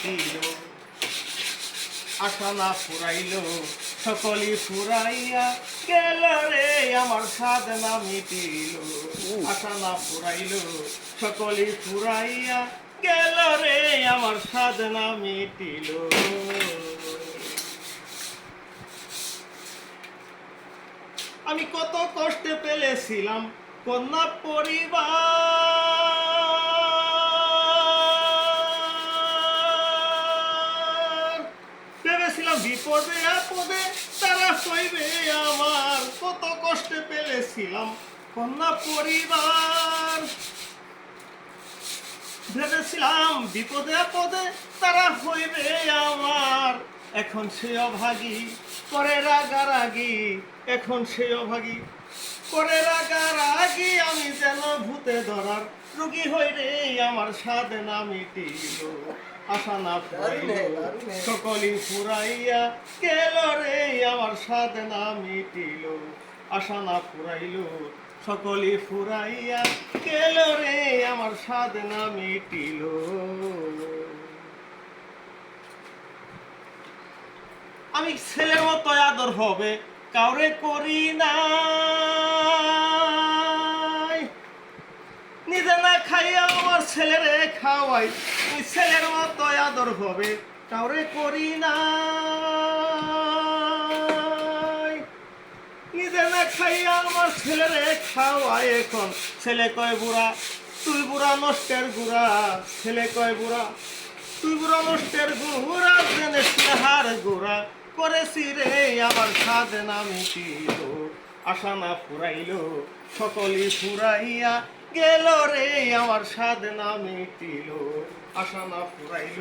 মিটিল আশা না ফুরাইল সকলই ফুরাইয়া গেল রে আমার স্বাদ না মিটিল আশা না ফুরাইল সকলই ফুরাইয়া গেল রে আমার স্বাদ না মিটিল আমি কত কষ্টে পেলেছিলাম কন্যা পরিবার ভেবেছিলাম বিপদে আপদে তারা হইবে আমার কত কষ্টে পেলেছিলাম কন্যা পরিবার ভেবেছিলাম বিপদে আপদে তারা হইবে আমার এখন সে অভাগী করে রাগারাগি এখন সে অভাগী করে রাগারাগি আমি যেন ভূতে ধরার রোগী হই রে আমার স্বাদ না মিটিল আশা না ফুরাইল সকলই ফুরাইয়া গেল রে আমার স্বাদ না মিটিল আশা না ফুরাইল সকলই ফুরাইয়া গেল রে আমার স্বাদ না মিটিল আমি ছেলের মতো আদর হবে কাউরে করি নাই নিজে না খাইয়া আমার ছেলেরে খাওয়াই আমি ছেলের মতো আদর হবে কাউরে করি নাই নিজে না খাইয়া আমার ছেলেরে খাওয়াই এখন ছেলে কয় বুড়া তুই বুড়া নষ্টের গুড়া ছেলে কয় বুড়া তুই বুড়া নষ্টের গুড়া জেনে স্নেহার গুড়া করেছি রে আমার স্বাদ না মিটিল আশা না ফুরাইল সকলই ফুরাইয়া গেল রে আমার স্বাদ না মিটিল আশা না ফুরাইল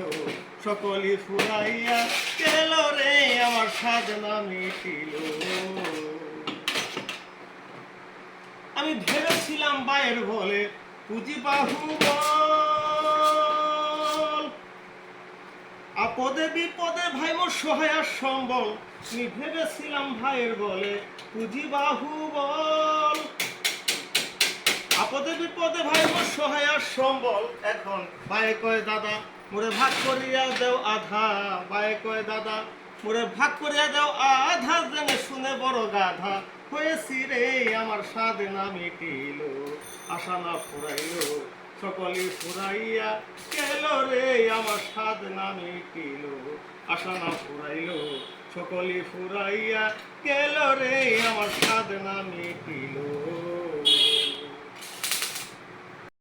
সকলই ফুরাইয়া গেল রে আমার স্বাদ না মিটিল আমি ভেবেছিলাম বাইর বলে পুঁজি বাহুবল আপদে বিপদে ভাই মোর সহায় সম্বল আমি ভেবেছিলাম ভাইয়ের বলে পুঁজি বাহুবল আপদে বিপদে ভাই মোর সহায় সম্বল এখন ভাই কয় দাদা মোরে ভাগ করিয়া দেও আধা ভাই কয় দাদা মোরে ভাগ করিয়া দেও আধা জেনে শুনে বড় গাধা হয়েছি রে আমার স্বাদ না মিটিল আশা না ফুরাইল সকলই ফুরাইয়া গেল রে আমার স্বাদ না মিটিল আশা না ফুরাইল সকলই ফুরাইয়া গেল রে আমার স্বাদ না মিটিল